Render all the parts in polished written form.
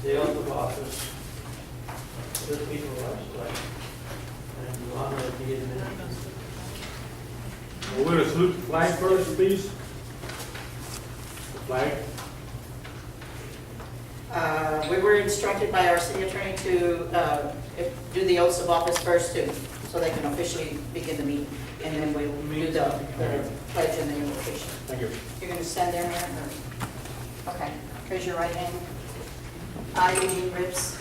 the oath of office to the people of our state, and to honor and be administered. We're going to salute the flag first, please. The flag. We were instructed by our city attorney to do the oaths of office first too, so they can officially begin the meeting. And then we'll do the pledge and the invocation. Thank you. You're going to stand there, Mayor? Okay. Raise your right hand. I, Eugene Rips,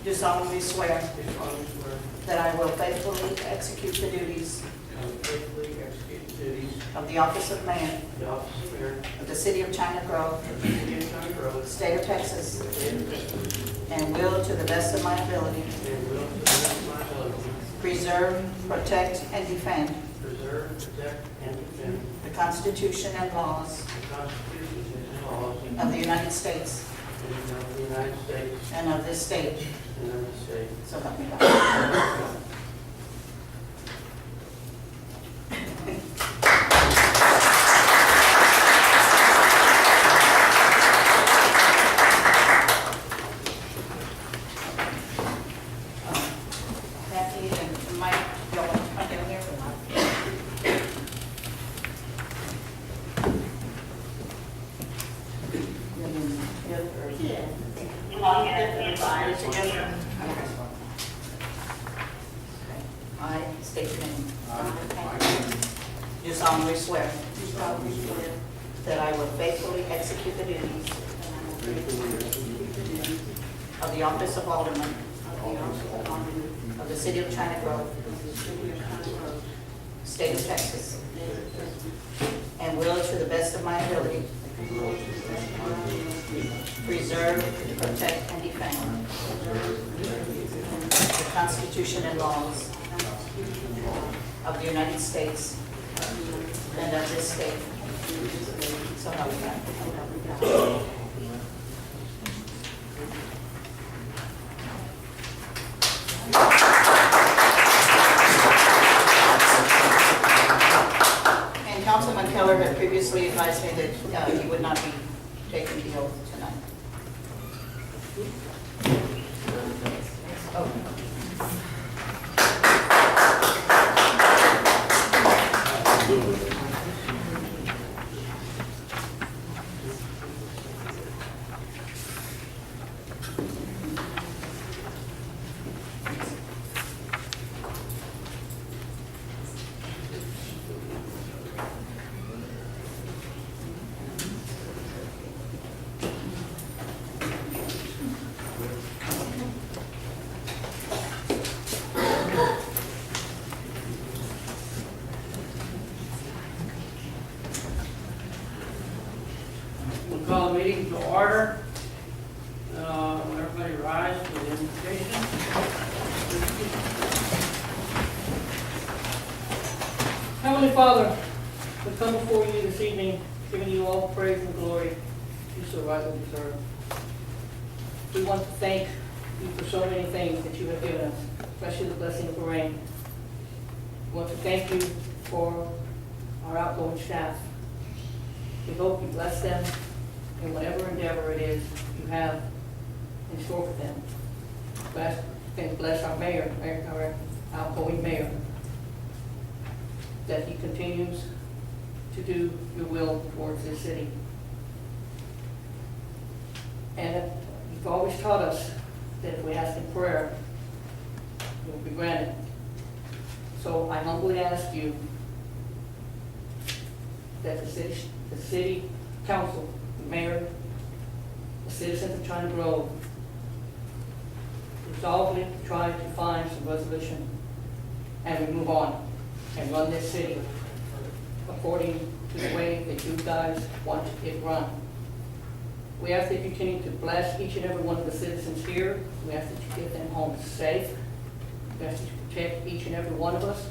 do solemnly swear Do solemnly swear that I will faithfully execute the duties I will faithfully execute the duties of the office of mayor of the office of mayor of the city of China Grove, of the city of County Road, state of Texas, state of Texas, and will, to the best of my ability, and will to the best of my ability preserve, protect, and defend preserve, protect, and defend the Constitution and laws the constitutions and laws of the United States of the United States and of this state. and of the state. So help me God. Kathy and Mike, y'all want to come down here for Mike? I state your name. Do solemnly swear that I will faithfully execute the duties of the office of Alderman of the city of China Grove, state of Texas, and will, to the best of my ability, preserve, protect, and defend the Constitution and laws of the United States and of this state. So help me God. And Councilman Keller had previously advised me that he would not be taking the oath tonight. We'll call the meeting to order. Will everybody rise for the invocation? Heavenly Father, we come before you this evening, giving you all praise and glory you so rightly deserve. We want to thank you for so many things that you have given us, especially the blessing of the rain. We want to thank you for our outgoing staff. We hope you bless them in whatever endeavor it is you have in store for them. Bless our mayor, our outgoing mayor, that he continues to do your will towards this city. And you've always taught us that if we ask in prayer, it will be granted. So I humbly ask you that the city council, the mayor, the citizens of China Grove, resolutely try to find some resolution and we move on and run this city according to the way that you guys want it run. We ask that you continue to bless each and every one of the citizens here. We ask that you get them home safe. We ask that you protect each and every one of us.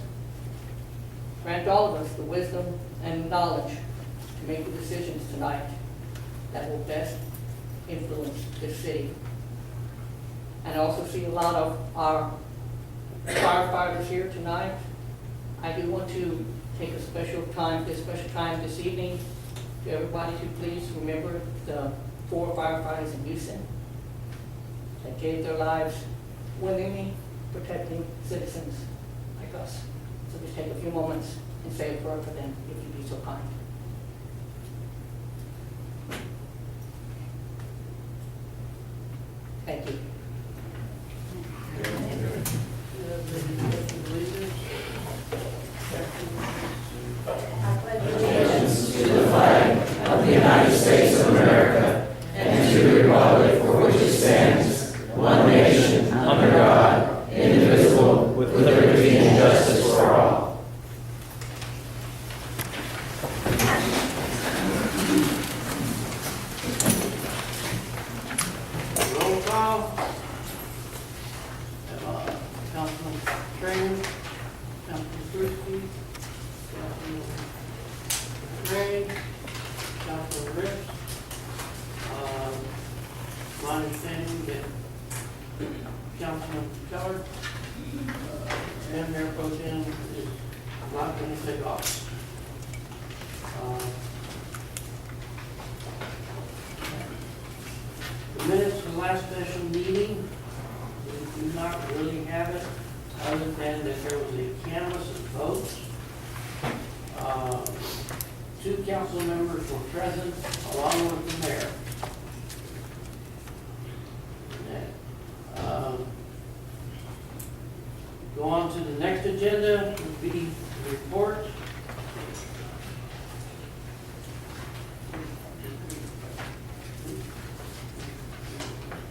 Grant all of us the wisdom and knowledge to make the decisions tonight that will best influence this city. And I also see a lot of our firefighters here tonight. I do want to take a special time this evening to everybody to please remember the 4 firefighters in Houston. that gave their lives willingly protecting citizens like us. So just take a few moments and say a prayer for them, if you'd be so kind. Thank you. Roll call. Councilman Trainer, Councilman Bruski, Councilman Gray, Councilman Ricks. My understanding that Councilman Keller and Mayor Pro Tem is not going to take office. The minutes of the last special meeting, we do not really have it, other than that there was a canvass of votes. 2 council members were present, along with the mayor. Go on to the next agenda, would be the report.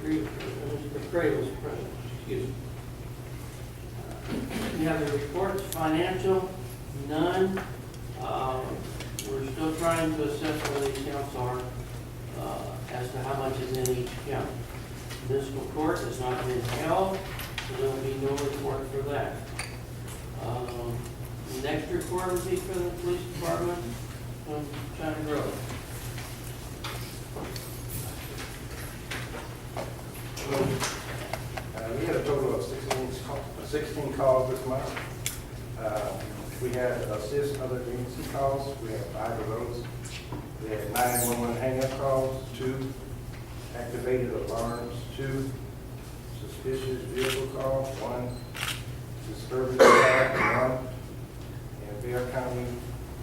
Mr. Gray was present, excuse me. We have the reports, financial, none. We're still trying to assess where these counts are as to how much is in each count. Municipal court has not been held, so there will be no report for that. The next report will be for the police department on China Grove. We had a total of 16 calls this month. We had assist other agency calls. We had 5 of those. We had 911 hang-up calls, 2 activated alarms, 2 suspicious vehicle calls, 1 disturbance attack, 1, and Bear County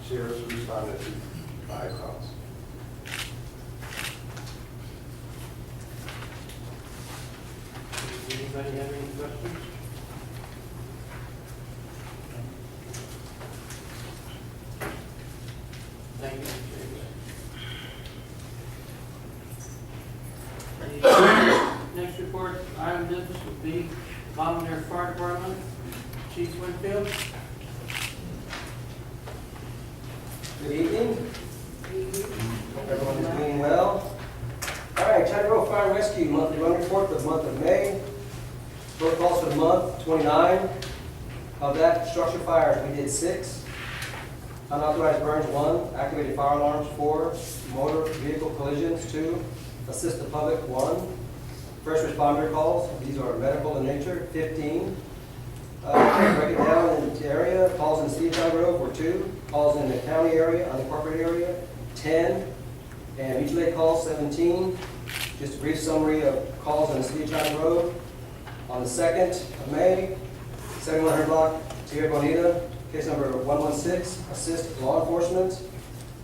Sheriff's responded to 5 calls. Anybody have any questions? Thank you, Mr. Chairman. The next report, item business would be Volunteer Fire Department, Chief Winfield. Good evening. Hope everyone is doing well. All right, China Grove Fire and Rescue monthly run report for the month of May. Protocols for the month, 29. Of that, structure fires, we did 6. Unauthorized burns, 1. Activated fire alarms, 4. Motor vehicle collisions, 2. Assist the public, 1. First responder calls, these are medical in nature, 15. Break it down into area, calls in the city of China Grove were 2. Calls in the county area, unincorporated area, 10. And mutual aid calls, 17. Just a brief summary of calls in the city of China Grove. On the 2nd of May, 7100 block, Tierra Bonita, case number 116, assist law enforcement.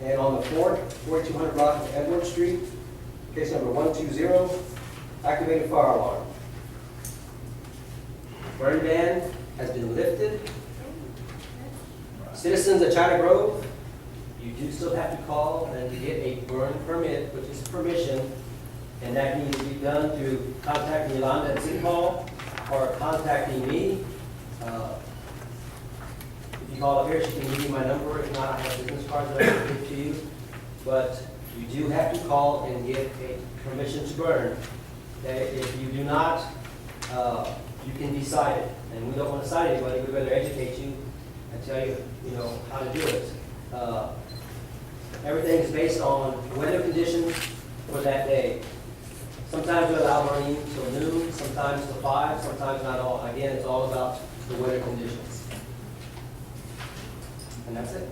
And on the 4th, 4200 block of Edward Street, case number 120, activated fire alarm. Burn ban has been lifted. Citizens of China Grove, you do still have to call and get a burn permit, which is permission, and that can either be done through contacting Yolanda at City Hall or contacting me. If you call up here, she can give you my number. If not, I have business cards that I can give to you. But you do have to call and get a permission to burn. Okay? If you do not, you can be cited. And we don't want to cite anybody. We'd rather educate you and tell you, how to do it. Everything is based on weather conditions for that day. Sometimes we allow burning till noon, sometimes till 5, sometimes not all. Again, it's all about the weather conditions. And that's it.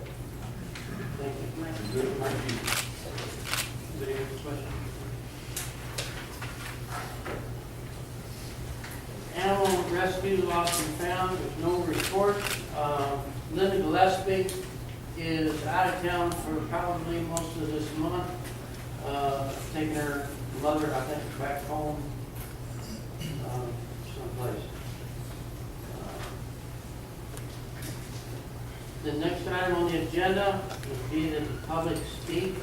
Thank you. Good, thank you. Anybody have a question? rescue, lost and found, there's no report. Linda Gillespie is out of town for probably most of this month, taking her mother, I think, back home, someplace. The next item on the agenda would be the public speak.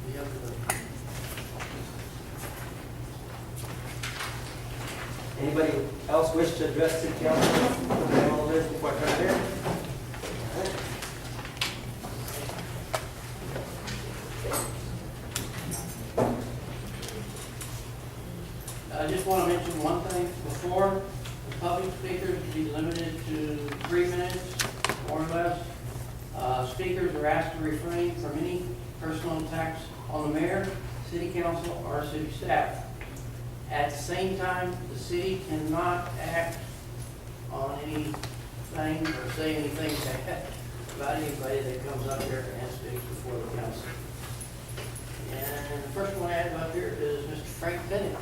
We have the- Anybody else wish to address city council? Have all this before I turn it in? I just want to mention one thing before. The public speakers be limited to 3 minutes or less. Speakers are asked to refrain from any personal attacks on the mayor, city council, or city staff. At the same time, the city cannot act on anything or say anything bad about anybody that comes up here and speaks before the council. And the first one I have up here is Mr. Frank Bennett.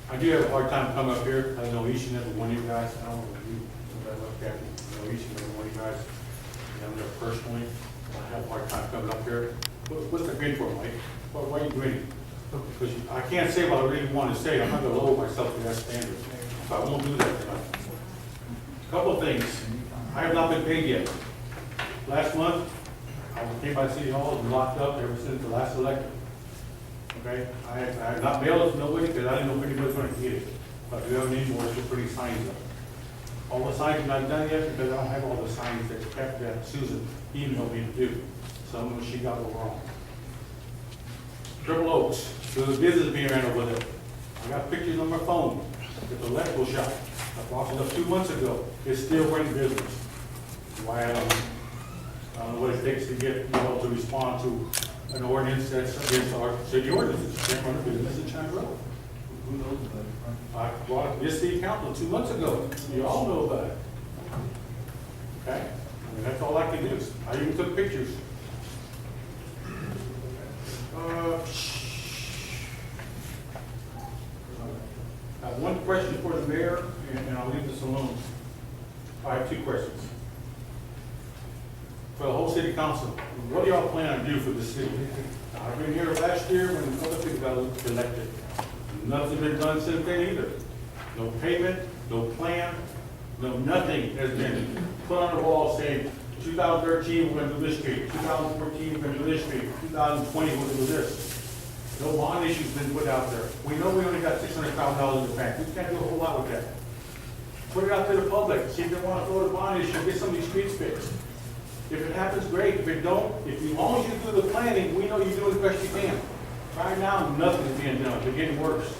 I do have a hard time coming up here. I know each and every one of you guys. I don't know if you, somebody looked at me. I know each and every one of you guys. I know personally. I have a hard time coming up here. What's the green for, Mike? Why are you grinning? Because I can't say what I really want to say. I'm not going to lower myself to that standard. So I won't do that tonight. A couple of things. I have not been paid yet. Last month, I came by City Hall and locked up ever since the last election. Okay, I have not mailed it to nobody because I didn't know if anybody was going to get it. But if you have an invoice, you're putting signs up. All the signs are not done yet because I don't have all the signs that Susan emailed me to do. Some of them she got wrong. Triple Oaks, there's a business being ran over there. I got pictures on my phone. It's an electrical shop. I bought it up 2 months ago. It's still running business. Why I don't know what it takes to get, to respond to an ordinance that's against our city ordinances. Can't run a business in China Road. Who knows about it? I brought it to this city council 2 months ago. You all know about it. Okay? I mean, that's all I can do. I even took pictures. I have one question for the mayor, and I'll leave this alone. I have 2 questions. For the whole city council, what do y'all plan on doing for the city? I've been here last year when other people got elected. Nothing's been done since then either. No payment, no plan, no nothing has been put on the wall saying 2013 we're going to do this street, 2014 we're going to do this street, 2020 we're going to do this. No bond issue's been put out there. We know we only got $600,000 in the bank. We can't do a whole lot with that. Put it out to the public, see if they want to throw the bond issue, get some of these streets fixed. If it happens, great. If it don't, as long as you do the planning, we know you're doing the best you can. Right now, nothing's being done. They're getting worse.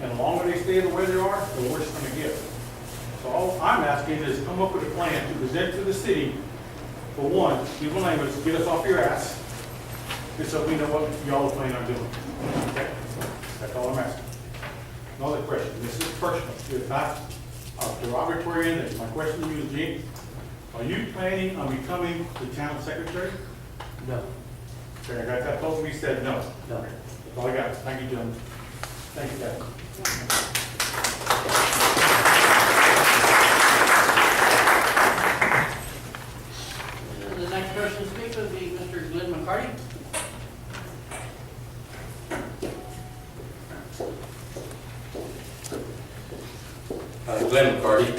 And the longer they stay the way they are, the worse it's going to get. So all I'm asking is come up with a plan to present to the city. For one, people name us, get us off your ass, and so we know what y'all are planning on doing. Okay? That's all I'm asking. Another question. This is personal. It's not derogatory in it. My question to you is, Gene, are you planning on becoming the town secretary? No. Okay, I got that told me, he said no. No. That's all I got. Thank you, gentlemen. Thank you, guys. The next person to speak would be Mr. Glenn McCarty. Glenn McCarty.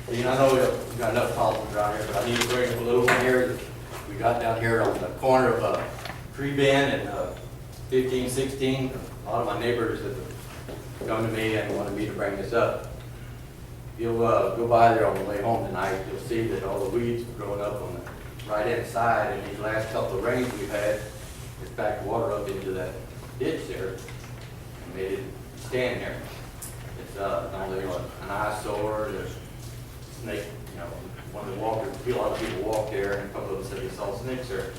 Dean, I know we've got enough problems around here, but I need to bring up a little one here that we got down here on the corner of Tree Bend and 15, 16. A lot of my neighbors have come to me and wanted me to bring this up. You'll go by there on the way home tonight, you'll see that all the weeds are growing up on the right-hand side, and these last couple of rains we've had, it's backed water up into that ditch there and made it stand there. It's not only an eyesore, there's snake, one of the walkers, a lot of people walk there, and a couple of them said they saw snakes there.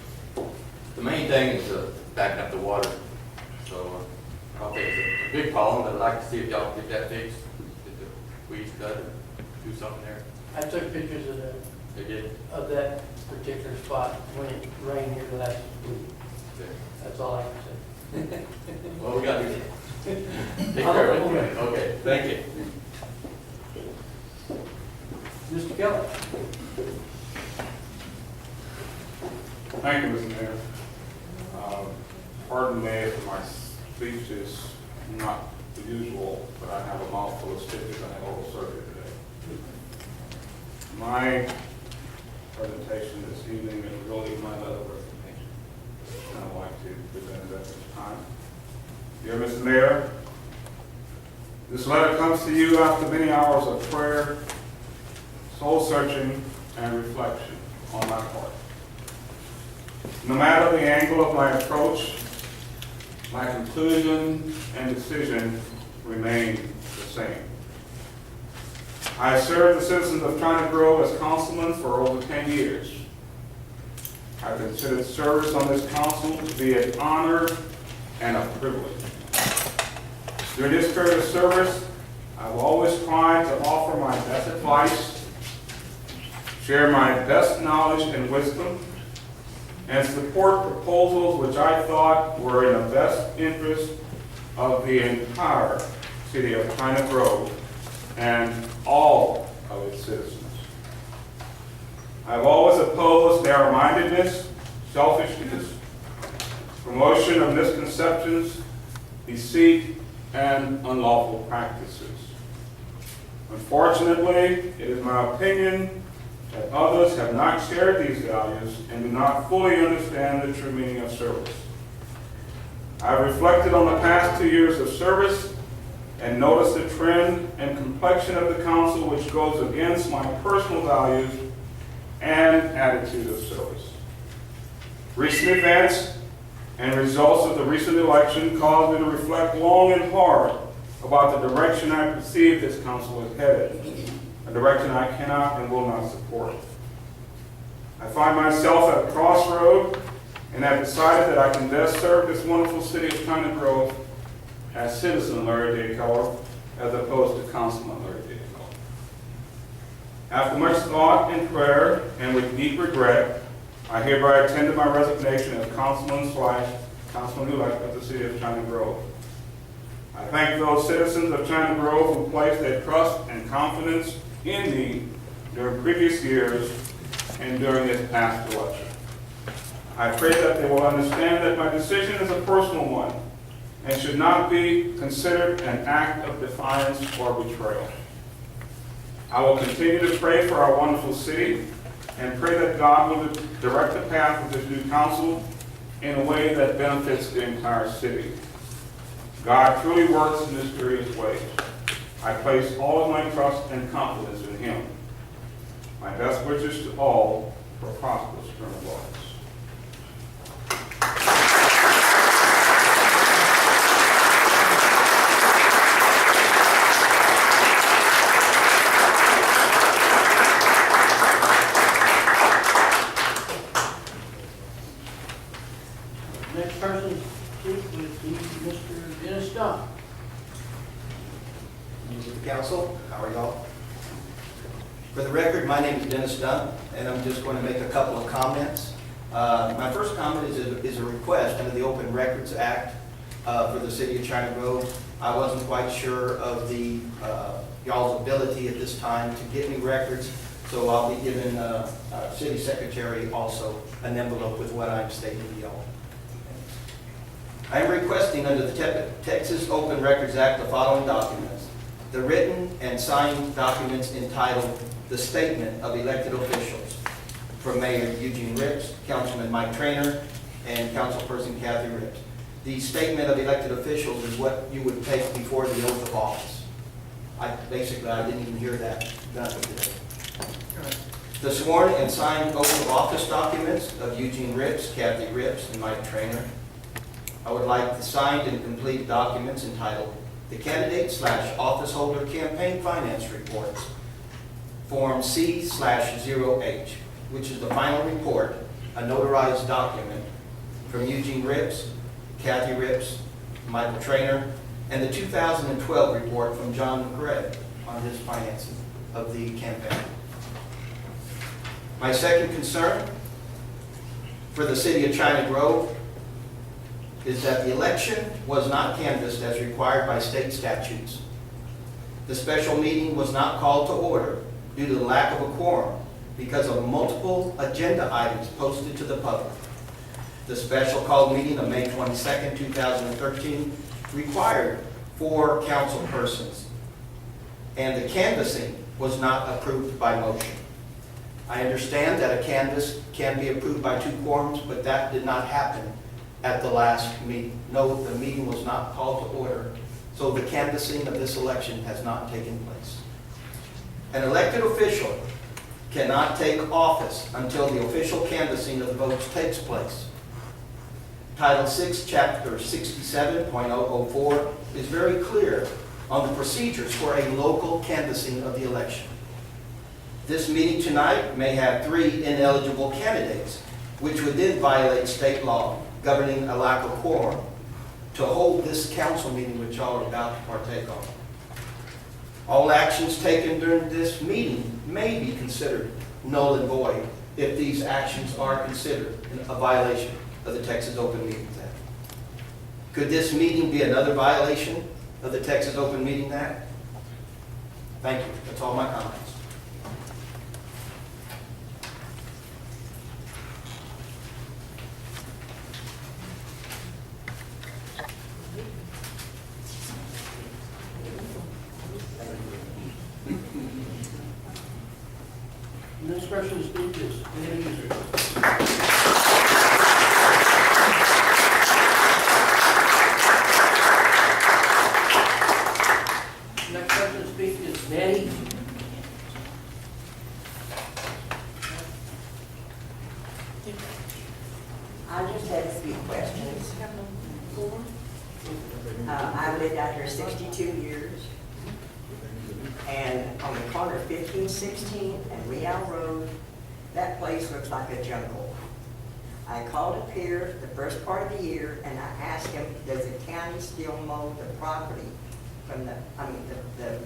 The main thing is backing up the water. So I don't think it's a big problem, but I'd like to see if y'all get that fixed, get the weeds cut, do something there. I took pictures of They did. that particular spot when it rained here last week. That's all I can say. Well, we got to take care of it. Okay, thank you. Mr. Keller? Thank you, Mr. Mayor. Pardon me if my speech is not the usual, but I have a mouthful of stitches and a oral surgery today. My presentation this evening is really my letter of resignation, and I'd like to present it at this time. Dear Mr. Mayor, this letter comes to you after many hours of prayer, soul searching, and reflection on my part. No matter the angle of my approach, my conclusion and decision remain the same. I served the citizens of China Grove as councilman for over 10 years. I considered service on this council to be an honor and a privilege. During this period of service, I've always tried to offer my best advice, share my best knowledge and wisdom, and support proposals which I thought were in the best interest of the entire city of China Grove and all of its citizens. I've always opposed narrow-mindedness, selfishness, promotion of misconceptions, deceit, and unlawful practices. Unfortunately, it is my opinion that others have not shared these values and do not fully understand the true meaning of service. I've reflected on the past 2 years of service and noticed the trend and complexion of the council which goes against my personal values and attitude of service. Recent events and results of the recent election caused me to reflect long and hard about the direction I perceive this council is headed, a direction I cannot and will not support. I find myself at a crossroad and have decided that I can best serve this wonderful city of China Grove as citizen Larry J. Keller as opposed to Councilman Larry J. Keller. After much thought and prayer and with deep regret, I hereby tender my resignation as Councilman-elect of the city of China Grove. I thank those citizens of China Grove who placed their trust and confidence in me during previous years and during this past election. I pray that they will understand that my decision is a personal one and should not be considered an act of defiance or betrayal. I will continue to pray for our wonderful city and pray that God will direct the path of this new council in a way that benefits the entire city. God truly works in mysterious ways. I place all of my trust and confidence in Him. My best wishes to all for prosperous term of office. Next person to speak would be Mr. Dennis Dunn. Members of the council, how are y'all? For the record, my name is Dennis Dunn, and I'm just going to make a couple of comments. My first comment is a request under the Open Records Act for the city of China Grove. I wasn't quite sure of the y'all's ability at this time to get me records, so I'll be giving city secretary also an envelope with what I'm stating to y'all. I am requesting under the Texas Open Records Act the following documents. The written and signed documents entitled The Statement of Elected Officials from Mayor Eugene Ripps, Councilman Mike Trainer, and Councilperson Kathy Ripps. The Statement of Elected Officials is what you would take before the oath of office. I didn't even hear that done today. The sworn and signed oath of office documents of Eugene Ripps, Kathy Ripps, and Mike Trainer. I would like the signed and complete documents entitled the Candidate/Office Holder Campaign Finance Reports, Form C/0H, which is the final report, a notarized document from Eugene Ripps, Kathy Ripps, Michael Trainer, and the 2012 report from John McRae on his financing of the campaign. My second concern for the city of China Grove is that the election was not canvassed as required by state statutes. The special meeting was not called to order due to the lack of a quorum because of multiple agenda items posted to the public. The special called meeting of May 22nd, 2013 required 4 council persons, and the canvassing was not approved by motion. I understand that a canvass can be approved by 2 quorums, but that did not happen at the last meeting. No, the meeting was not called to order, so the canvassing of this election has not taken place. An elected official cannot take office until the official canvassing of the votes takes place. Title 6, Chapter 67.004 is very clear on the procedures for a local canvassing of the election. This meeting tonight may have 3 ineligible candidates, which would then violate state law governing a lack of quorum to hold this council meeting which y'all are about to partake of. All actions taken during this meeting may be considered null and void if these actions are considered a violation of the Texas Open Meetings Act. Could this meeting be another violation of the Texas Open Meetings Act? Thank you. That's all my comments. Next person to speak is Danny User. Next person to speak is Danny. I just had a few questions. I've lived out here 62 years. And on the corner of 1516 and Real Road, that place looks like a jungle. I called up here the first part of the year and I asked him, does the county still mow the property from the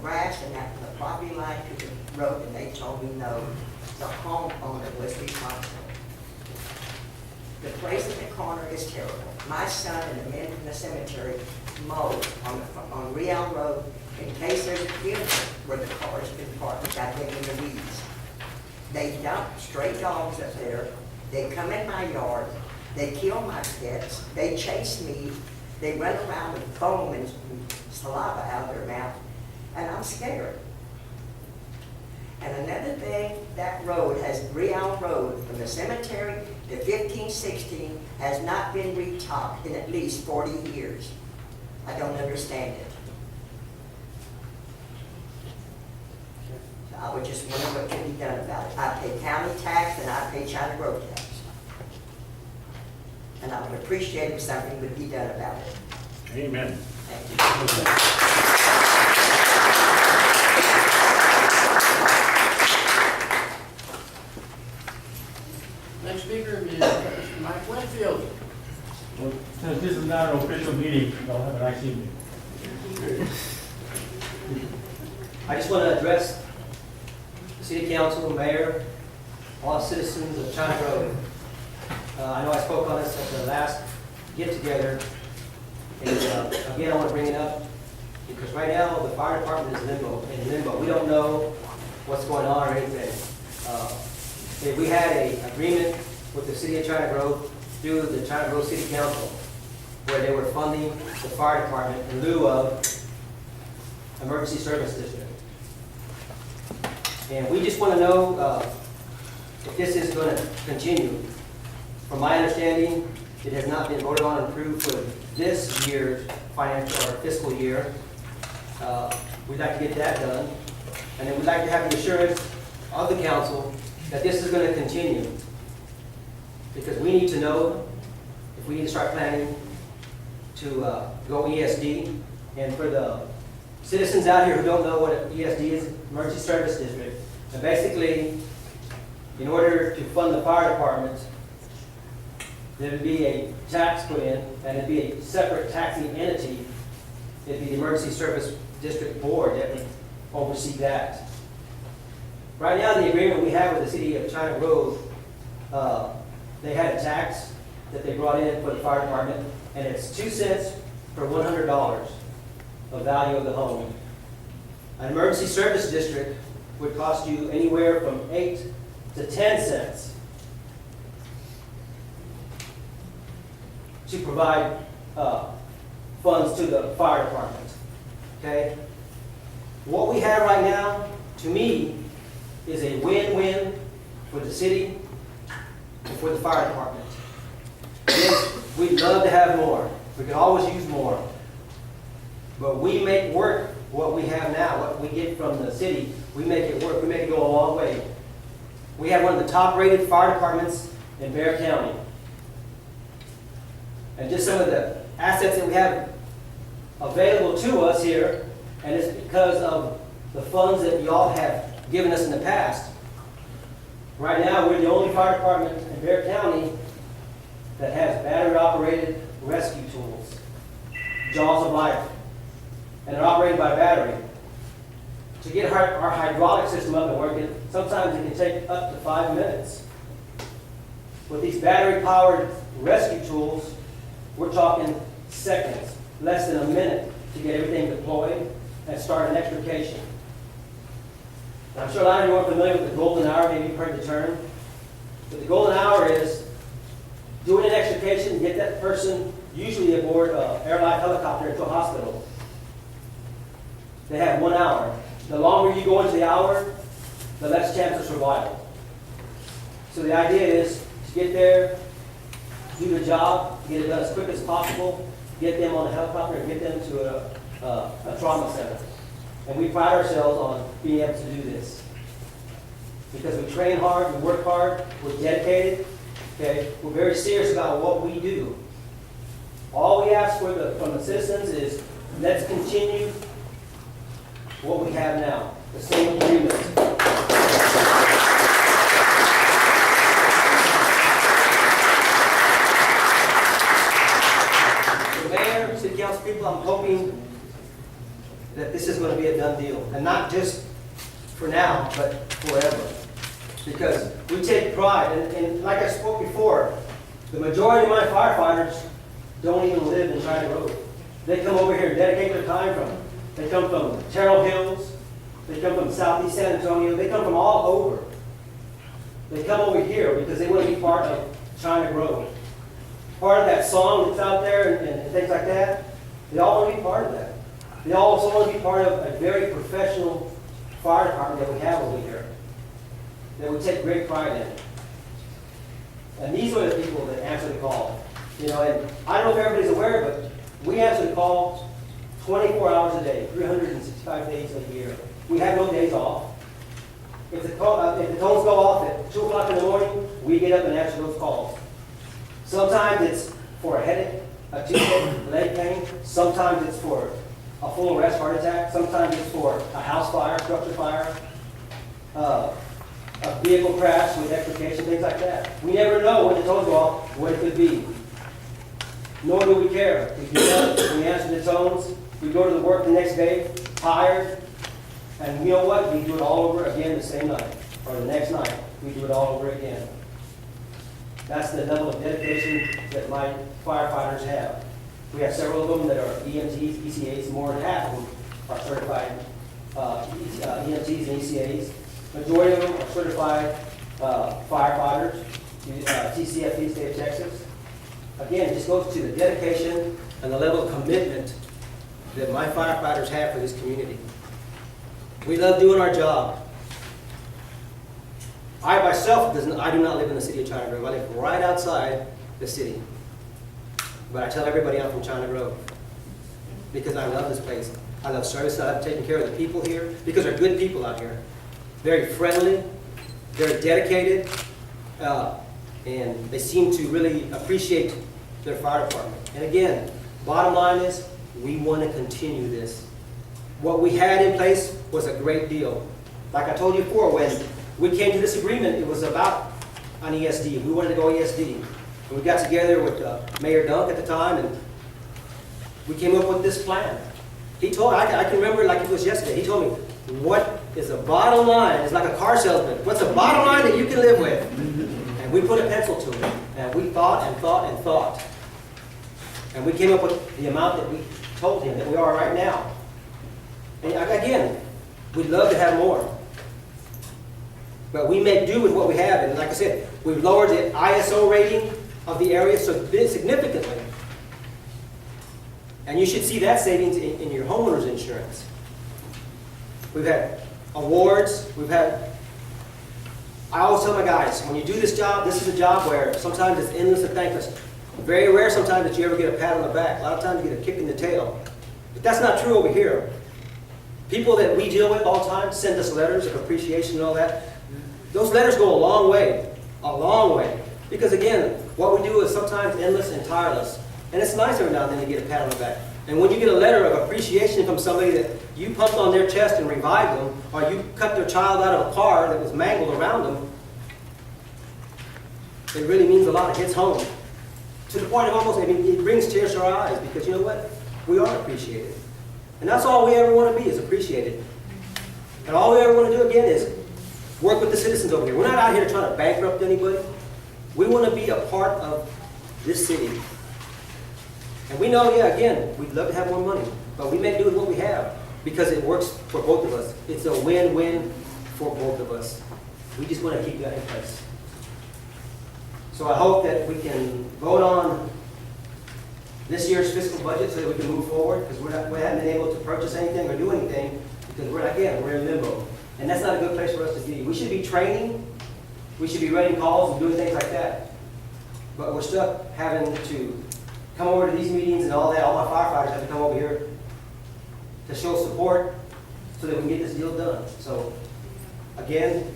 grass and that from the property line to the road? And they told me no, the homeowner was responsible. The place at the corner is terrible. My son and the men from the cemetery mow on Real Road in case there's a funeral where the cars can park without getting in the weeds. They dump stray dogs up there. They come in my yard. They kill my pets. They chase me. They run around with foam and saliva out of their mouth. And I'm scared. And another thing, that road has, Real Road, from the cemetery to 1516, has not been retopped in at least 40 years. I don't understand it. So I would just wonder what can be done about it. I pay county tax and I pay China Grove tax. And I would appreciate if something would be done about it. Amen. Thank you. Next speaker is Mr. Mike Winfield. Well, since this is not an official meeting, y'all have a nice evening. I just want to address the city council, mayor, all citizens of China Grove. I know I spoke on this at the last get-together, and again, I want to bring it up, because right now, the fire department is in limbo. We don't know what's going on or anything. We had an agreement with the city of China Grove through the China Grove City Council, where they were funding the fire department in lieu of emergency service district. And we just want to know if this is going to continue. From my understanding, it has not been voted on and approved for this year's financial or fiscal year. We'd like to get that done. And then we'd like to have the assurance of the council that this is going to continue. Because we need to know if we need to start planning to go ESD. And for the citizens out here who don't know what ESD is, Emergency Service District, and basically, in order to fund the fire department, there would be a tax put in, and it'd be a separate taxing entity. It'd be the Emergency Service District Board that would oversee that. Right now, the agreement we have with the city of China Grove, they had a tax that they brought in for the fire department, and it's 2 cents per $100 of value of the home. An emergency service district would cost you anywhere from 8 to 10 cents to provide funds to the fire department. Okay? What we have right now, to me, is a win-win for the city and for the fire department. Yes, we'd love to have more. We can always use more. But we make work what we have now, what we get from the city, we make it work, we make it go a long way. We have one of the top-rated fire departments in Bexar County. And just some of the assets that we have available to us here, and it's because of the funds that y'all have given us in the past. Right now, we're the only fire department in Bexar County that has battery-operated rescue tools, Jaws of Life, and they're operated by battery. To get our hydraulic system up and working, sometimes it can take up to 5 minutes. With these battery-powered rescue tools, we're talking seconds, less than a minute to get everything deployed and start an extrication. I'm sure a lot of you are familiar with the golden hour, maybe you've heard the term. But the golden hour is doing an extrication, get that person usually aboard an airline helicopter into a hospital. They have 1 hour. The longer you go into the hour, the less chance of survival. So the idea is to get there, do the job, get it done as quick as possible, get them on a helicopter and get them to a trauma center. And we pride ourselves on being able to do this. Because we train hard, we work hard, we're dedicated, okay? We're very serious about what we do. All we ask from the citizens is, let's continue what we have now, the same agreement. The mayor, city council people, I'm hoping that this is going to be a done deal. And not just for now, but forever. Because we take pride, and like I spoke before, the majority of my firefighters don't even live in China Grove. They come over here and dedicate their time they come from Terrell Hills, they come from Southeast San Antonio, they come from all over. They come over here because they want to be part of China Grove. Part of that song that's out there and things like that, they all want to be part of that. They also want to be part of a very professional fire department that we have over here, that we take great pride in. And these are the people that answer the call. You know, and I don't know if everybody's aware, but we answer the call 24 hours a day, 365 days a year. We have no days off. If the tones go off at 2 o'clock in the morning, we get up and answer those calls. Sometimes it's for a headache, a toothache, leg pain. Sometimes it's for a full arrest heart attack. Sometimes it's for a house fire, structure fire, a vehicle crash with extrication, things like that. We never know when the tones go off, what it could be. Nor do we care. We get up, we answer the tones, we go to the work the next day, tired, and you know what? We do it all over again the same night, or the next night, we do it all over again. That's the level of dedication that my firefighters have. We have several of them that are EMTs, ECAs, more than half of them are certified EMTs and ECAs. Majority of them are certified firefighters, TCFD, State of Texas. Again, it just goes to the dedication and the level of commitment that my firefighters have for this community. We love doing our job. I myself, I do not live in the city of China Grove. I live right outside the city. But I tell everybody I'm from China Grove because I love this place. I love service. I love taking care of the people here because they're good people out here. Very friendly, very dedicated, and they seem to really appreciate their fire department. And again, bottom line is we want to continue this. What we had in place was a great deal. Like I told you before, when we came to this agreement, it was about an ESD. We wanted to go ESD. And we got together with Mayor Dunk at the time, and we came up with this plan. He told, I can remember it like it was yesterday. He told me, what is the bottom line? It's like a car salesman. What's the bottom line that you can live with? And we put a pencil to it. And we thought and thought and thought. And we came up with the amount that we told him that we are right now. And again, we'd love to have more. But we make do with what we have. And like I said, we've lowered the ISO rating of the area significantly. And you should see that savings in your homeowner's insurance. We've had awards. I always tell my guys, when you do this job, this is a job where sometimes it's endless and thankless. Very rare sometimes that you ever get a pat on the back. A lot of times you get a kick in the tail. But that's not true over here. People that we deal with all the time send us letters of appreciation and all that. Those letters go a long way. A long way. Because again, what we do is sometimes endless and tireless. And it's nice every now and then to get a pat on the back. And when you get a letter of appreciation from somebody that you pumped on their chest and revived them, or you cut their child out of a car that was mangled around them, it really means a lot. It hits home. To the point of almost, it brings tears to our eyes because you know what? We are appreciated. And that's all we ever want to be is appreciated. And all we ever want to do again is work with the citizens over here. We're not out here trying to bankrupt anybody. We want to be a part of this city. And we know, yeah, again, we'd love to have more money, but we make do with what we have because it works for both of us. It's a win-win for both of us. We just want to keep that in place. So I hope that we can vote on this year's fiscal budget so that we can move forward because we haven't been able to purchase anything or do anything because we're in limbo. And that's not a good place for us to be. We should be training. We should be writing calls and doing things like that. But we're stuck having to come over to these meetings and all that. All my firefighters have to come over here to show support so that we can get this deal done. So, again,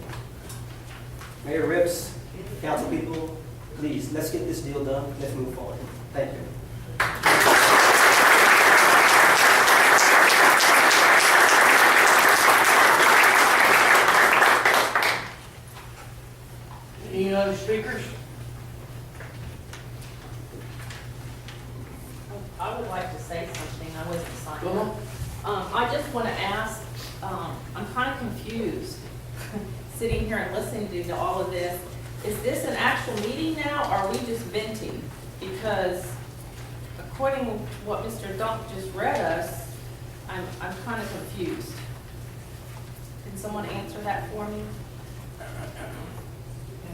Mayor Rips, council people, please, let's get this deal done. Let's move forward. Thank you. Any other speakers? I would like to say something. I wasn't signed Go up. I just want to ask, I'm kind of confused, sitting here and listening to all of this. Is this an actual meeting now, or are we just venting? Because according to what Mr. Dunk just read us, I'm kind of confused. Can someone answer that for me?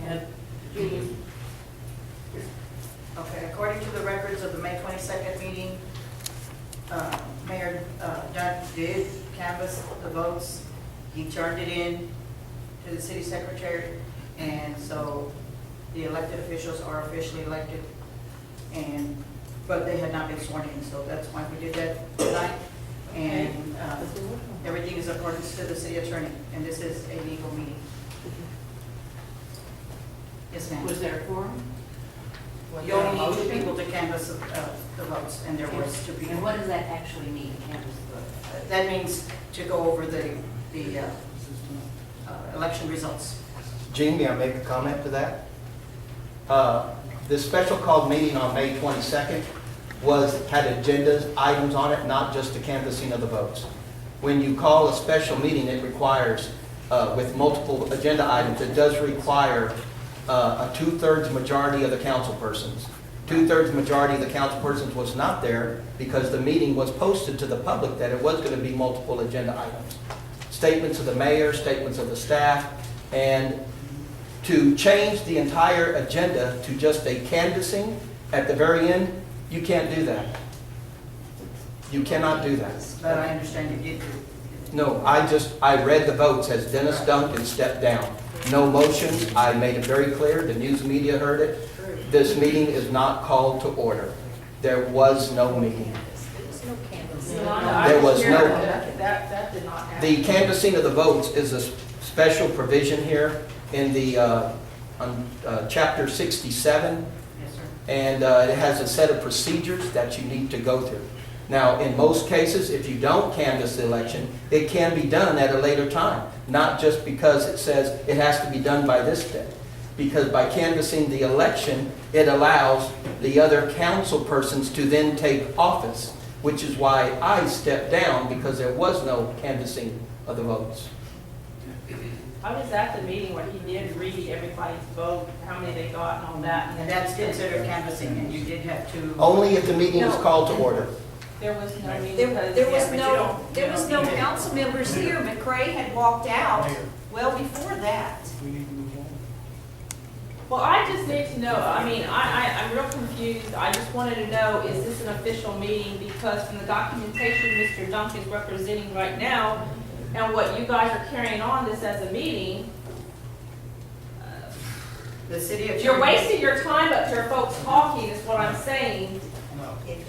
And Judy. Okay, according to the records of the May 22nd meeting, Mayor Dunn did canvass the votes. He turned it in to the city secretary, and so the elected officials are officially elected, but they had not been sworn in, so that's why we did that tonight. And everything is according to the city attorney, and this is a legal meeting. Yes, ma'am. Was there a quorum? You only need two people to canvass the votes, and there was two people. And what does that actually mean, canvass the vote? That means to go over the election results. Gene, may I make a comment to that? This special called meeting on May 22nd had agendas, items on it, not just the canvassing of the votes. When you call a special meeting, it requires, with multiple agenda items, it does require a 2/3 majority of the council persons. 2/3 majority of the council persons was not there because the meeting was posted to the public that it was going to be multiple agenda items. Statements of the mayor, statements of the staff, and to change the entire agenda to just a canvassing at the very end, you can't do that. You cannot do that. But I understand you did. No, I read the votes as Dennis Duncan stepped down. No motions. I made it very clear. The news media heard it. This meeting is not called to order. There was no meeting. There was no. That did not happen. The canvassing of the votes is a special provision here in the chapter 67, Yes, sir. and it has a set of procedures that you need to go through. Now, in most cases, if you don't canvass the election, it can be done at a later time, not just because it says it has to be done by this day. Because by canvassing the election, it allows the other council persons to then take office, which is why I stepped down, because there was no canvassing of the votes. I was at the meeting where he did read everybody's vote, how many they got and all that. And that's considered canvassing, and you did have to. Only if the meeting is No. called to order. There was no meeting. There because- there yeah, was but you no, don't- there you was don't no need it. council members here. McCray had walked out well before that. Well, I just need to know, I mean, I'm real confused. I just wanted to know, is this an official meeting? Because from the documentation Mr. Dunk is representing right now, and what you guys are carrying on this as a meeting, The city attorney. you're wasting your time up here folks talking, is what I'm saying,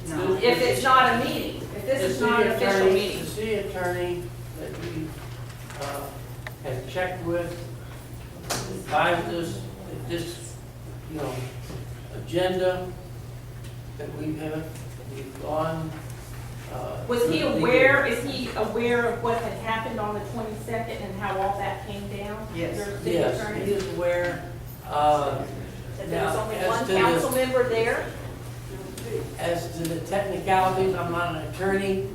No. if it's not a meeting, if this is not an official meeting. The city attorney that we have checked with, advised us that this, agenda that we've gone. Was he aware, is he aware of what had happened on the 22nd and how all that came down? Yes. Your city Yes, attorney? he is aware. That there was Now, only as one to the- council member there. As to the technicalities, I'm not an attorney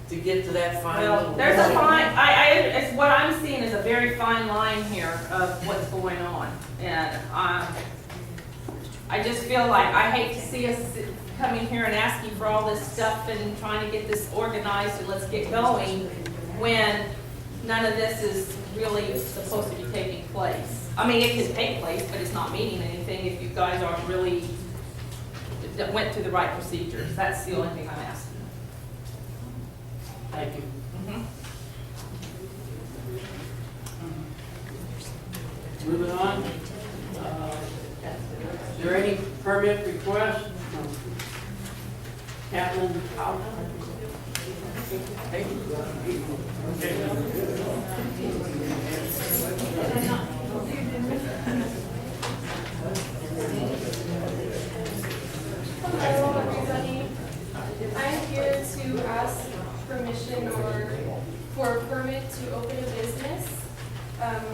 to get to that final. Well, there's a fine, it's what I'm seeing is a very fine line here of what's going on. And, I just feel like, I hate to see us coming here and asking for all this stuff and trying to get this organized and let's get going, when none of this is really supposed to be taking place. I mean, it can take place, but it's not meaning anything if you guys aren't really, went through the right procedures. That's the only thing I'm asking. Thank you. Mhm. Moving on. Is there any permit request from Captain Howard? Hello, everybody. I'm here to ask permission or for a permit to open a business.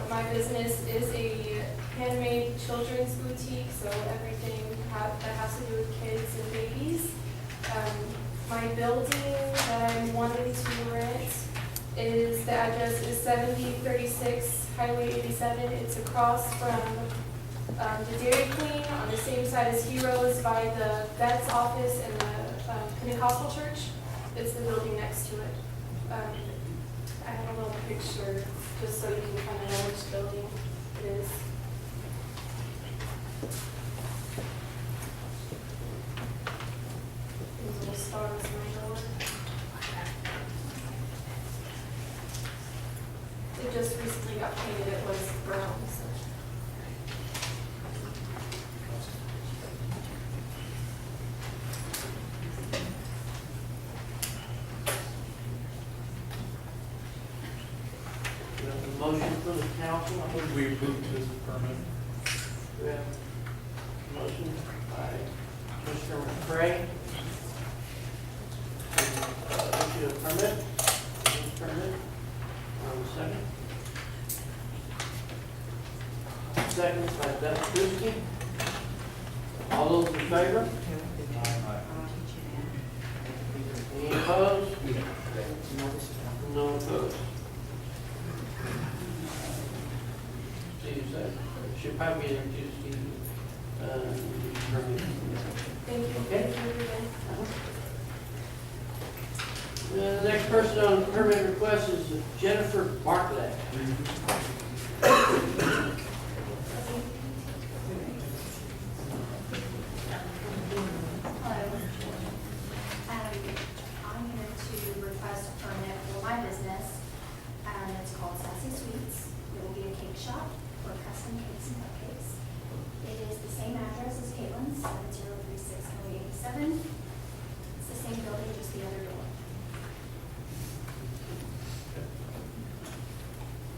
My business is a handmade children's boutique, so everything that has to do with kids and babies. My building that I'm wanting to rent is, the address is 7036 Highway 87. It's across from the Dairy Queen on the same side as Heroes by the vet's office and the Pentecostal church. It's the building next to it. I have a little picture just so you can kind of know which building it is. There's little stars in my door. It just recently got painted. It was brown, so. We have a motion for the council. We approve this permit. We have a motion by Commissioner McCray. Issue a permit. This permit. Second. Second by Doug Christie. All those in favor? Any opposed? No opposed. Tuesday, should probably be there Tuesday, permit. Thank you. Okay. Thank you, everybody. The next person on permit request is Jennifer Bartlett. I'm here to request a permit for my business, and it's called Sassy Sweets. It will be a cake shop for custom cakes and cupcakes. It is the same address as Caitlin's, 7036 Highway 87. It's the same building, just the other door.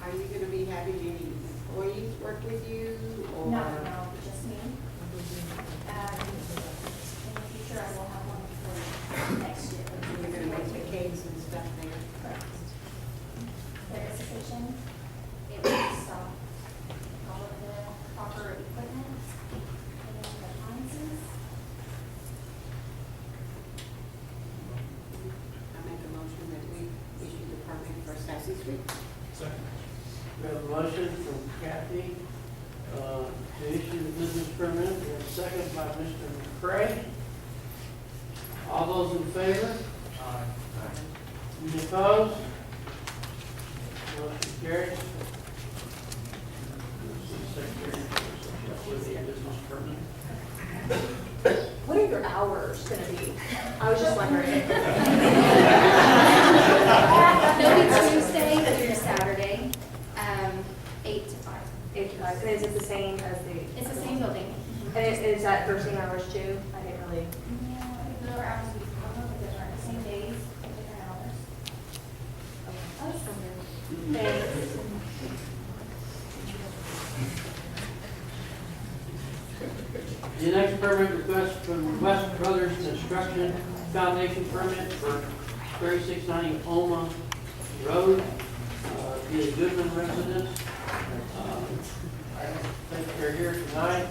Are you gonna be having any employees work with you, or? No, just me. In the future, I will have one for next year. You're gonna make the cakes and stuff there? Correct. There is a kitchen. It will stock all of the proper equipment and appliances. I make a motion that we issue the permit for Sassy Sweets. We have a motion from Kathy to issue the business permit. We have a second by Mr. McCray. All those in favor? Any opposed? Motion carries. Secretary, with the business permit. What are your hours gonna be? I was just wondering. It'll be Tuesday through Saturday, 8 to 5. 8 to 5, and is it the same as the? It's the same building. And is that bursting hours too? I didn't really. No, our hours will be a little bit different, same days, different hours. Thanks. The next permit request from West Brothers Construction Foundation permit for 3690 Oma Road, be a Goodman residence. I don't think they're here tonight.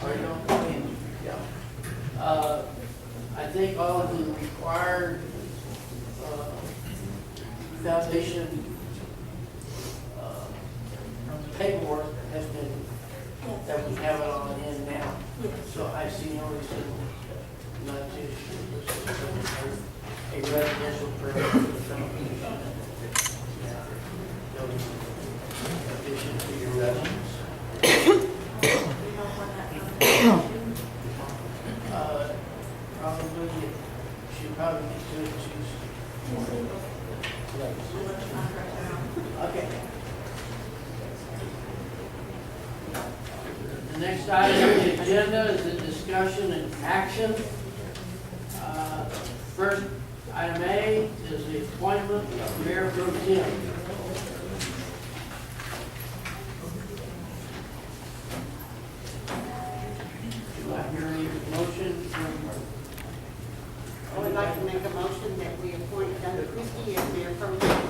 Are you? Yeah. I think all of the required foundation paperwork has been, that we have it on in now. So I see no reason not to issue a residential permit for the foundation. No addition to your residence. Probably, should probably get to it Tuesday. Okay. The next item on the agenda is the discussion and action. First, item A is the appointment of Mayor Pro Tem. Do I hear a motion from? I would like to make a motion that we appoint Doug Christie as mayor pro tem.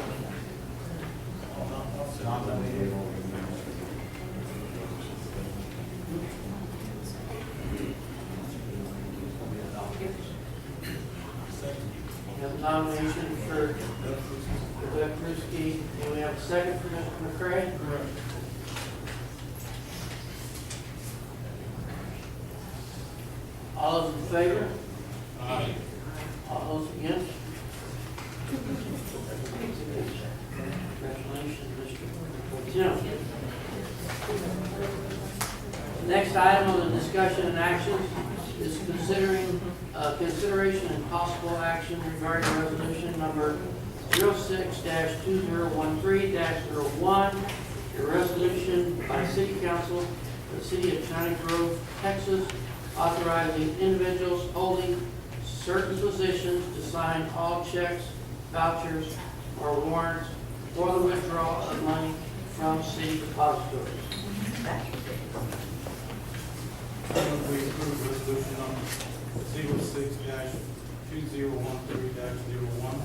We have a nomination for Doug Christie. Do we have a second for Mr. McCray? Correct. All those in favor? Aye. All those against? Congratulations, Mr. Tim. The next item on the discussion and actions is consideration and possible action regarding resolution number 06-2013-01, a resolution by City Council of the City of China Grove, Texas, authorizing individuals holding certain positions to sign all checks, vouchers, or warrants for the withdrawal of money from city depositories. We approve resolution number 06-2013-01.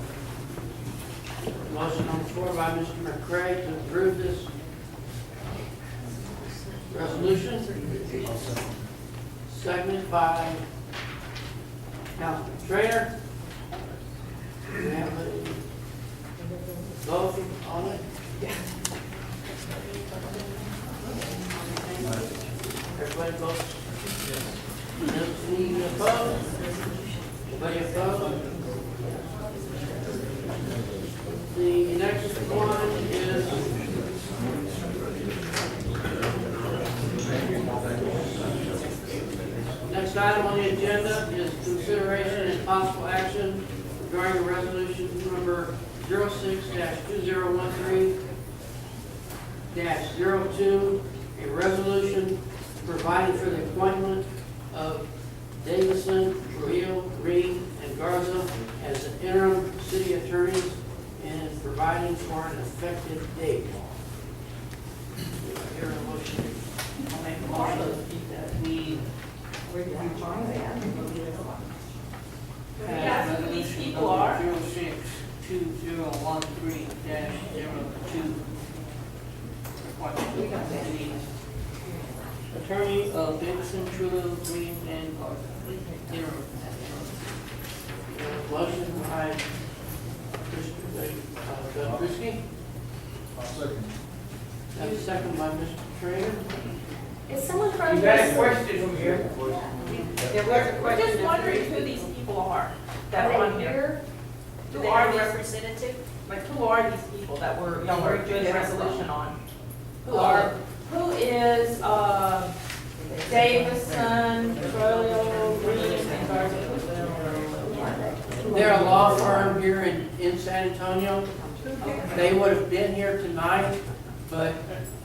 Motion on the floor by Mr. McCray to approve this resolution. Seconded by Councilman Trainer. Do we have a vote on it? Everybody votes? Any opposed? Anybody opposed? The next one is next item on the agenda is consideration and possible action regarding resolution number 06-2013-02, a resolution providing for the appointment of Davison, Trujillo, Green, and Garza as the interim city attorneys and providing for an effective date. Do I hear a motion? I'll make a motion that we Yeah, who these people are. 06-2013-02. Attorney of Davidson, Trujillo, Green, and Garza. Motion by Mr. Okay, Judge Christie? I'll second. And a second by Mr. Trainer. Is someone from You got a this, question from here? There was a We're question. just wondering who these people are that are are on they here. here? Who Do they are have a these, representative? like, who are these people that we're, No, we're where doing did the they come resolution on? Who is, Davison, Troilo, Reed, and Garza? They're a law firm here in San Antonio. They would have been here tonight, but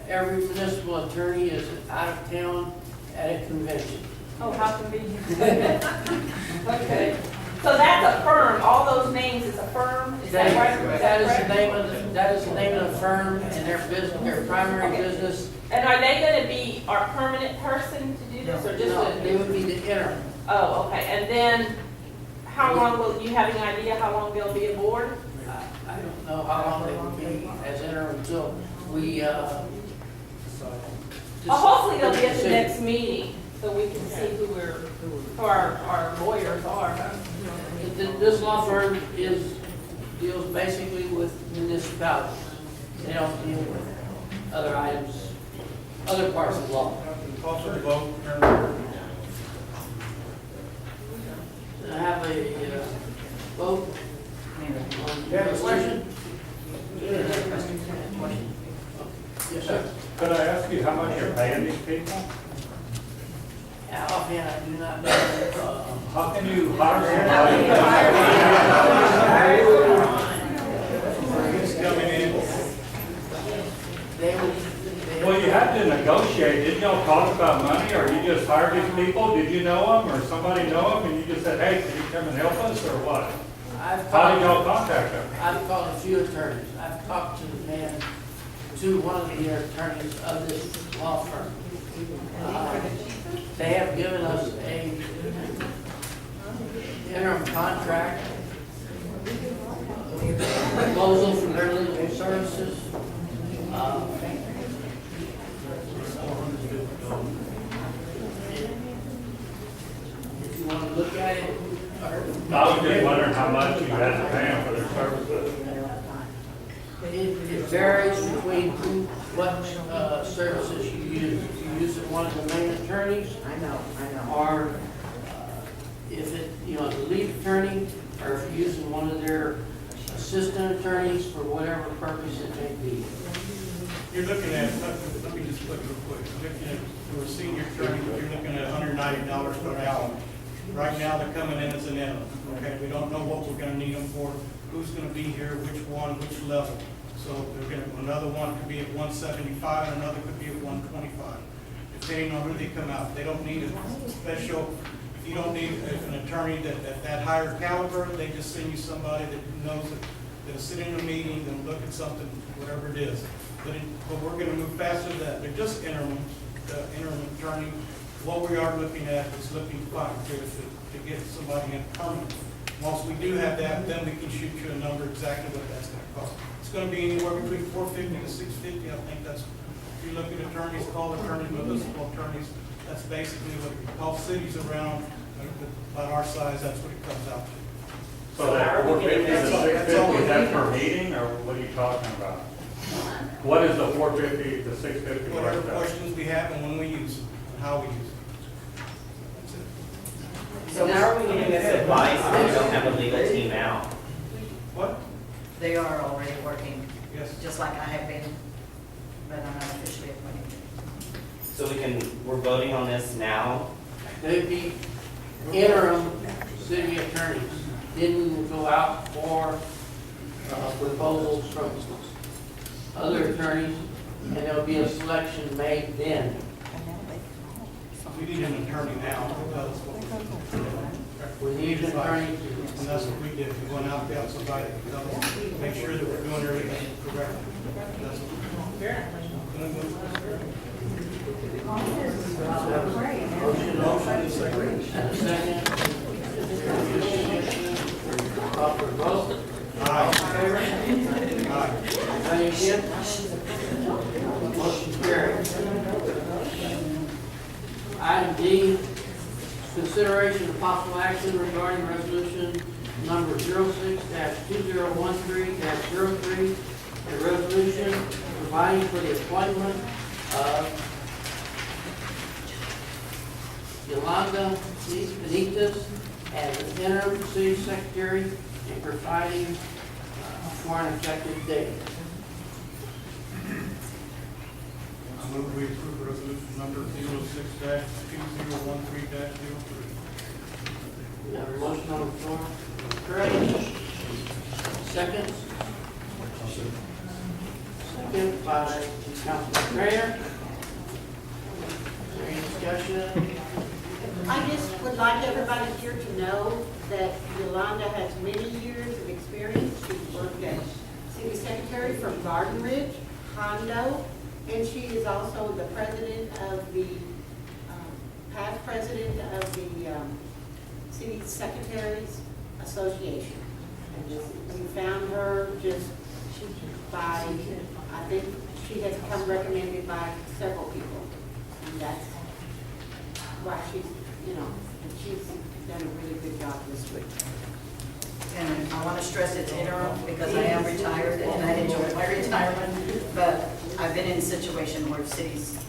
every municipal attorney is out of town at a convention. Oh, how convenient. Okay, so that's a firm, all those names is a firm, is that right? That is the correct? name of the firm and their business, their primary business. And are they gonna be our permanent person to do this, or just No, a? they would be the interim. Oh, okay, and then, how long will, you have any idea how long they'll be aboard? I don't know how long they will be as interim until we, Hopefully they'll be at the next meeting, so we can see who our lawyers are. This law firm deals basically with municipalities. They don't deal with other items, other parts of law. Call for the vote. I have a vote on the resolution. Yes, sir. Could I ask you how much you're paying these people? Offhand, I do not know. How can you hire somebody? Coming in. They would. Well, you have to negotiate. Didn't y'all talk about money, or you just hired these people? Did you know them, or somebody know them, and you just said, hey, can you come and help us, or what? How did y'all contact them? I've called a few attorneys. I've talked to the man, to one of the attorneys of this law firm. They have given us a interim contract, proposal for their legal services. If you want to look at it, I was just wondering how much you had to pay them for their services. it varies between what services you use. If you use one of the main attorneys, or if it, the lead attorney, or if you're using one of their assistant attorneys for whatever purpose it may be. You're looking at, let me just look real quick, you're looking at, for a senior attorney, you're looking at $190 per hour. Right now, they're coming in as an interim, okay? We don't know what we're gonna need them for, who's gonna be here, which one, which level. So they're gonna, another one could be at 175, and another could be at 125, depending on who they come out. They don't need a special, if you don't need an attorney that higher caliber, they just send you somebody that knows that, that'll sit in a meeting and look at something, whatever it is. But we're gonna move faster than that. They're just interims, the interim attorney. What we are looking at is looking to get somebody in permanent. Once we do have that, then we can shoot you a number exactly what that's gonna cost. It's gonna be anywhere between $450 to $650. I think that's, if you look at attorneys, call attorneys, municipal attorneys, that's basically what it costs cities around, about our size, that's what it comes out to. So that 450 to 650, is that per meeting, or what are you talking about? What is the 450 to 650? Whatever questions we have and when we use them, and how we use them. That's it. So how are we Giving gonna us get advice if we don't have a legal team out. What? They are already working, Yes. just like I have been, but I'm not officially appointed. So we're voting on this now. They'd be interim city attorneys. Then we will go out for proposals from other attorneys, and there'll be a selection made then. We need an attorney now to tell us what we're doing. We need an attorney. And that's what we did. We went out, got somebody to tell us, make sure that we're doing everything correctly. That's what we're Motion and a second. Call for a vote. All in favor? Any against? Motion carried. Item D, consideration of possible action regarding resolution number 06-2013-03, a resolution providing for the appointment of Yolanda C. Benitez as interim city secretary and providing for an effective date. I move we approve resolution number 06-2013-03. We have a motion on the floor. Craig. Second. Second by Councilman Strayer. Is there any discussion? I just would like everybody here to know that Yolanda has many years of experience. She's worked as city secretary for Garden Ridge, Hondo, and she is also the president of the, past president of the City Secretaries Association. And we found her just by, I think she has come recommended by several people. And that's why she's, she's done a really good job this week. And I want to stress it's interim because I am retired and I enjoy my retirement. But I've been in a situation where cities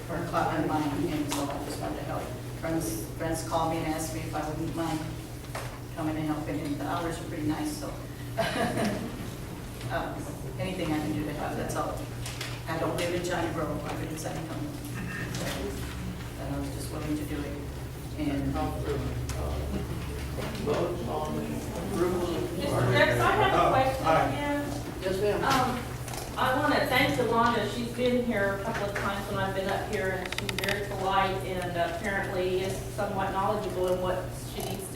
are clouding mine, and so I just wanted to help. Friends called me and asked me if I wouldn't mind coming and helping, and the hours are pretty nice, so. Anything I can do to help, that's all. I don't live in China Grove, I live in San Antonio. And I was just willing to do it. And Vote on approval. Mr. Rex, I have a question again. Yes, ma'am. I want to thank Yolanda. She's been here a couple of times when I've been up here, and she's very polite and apparently is somewhat knowledgeable in what she needs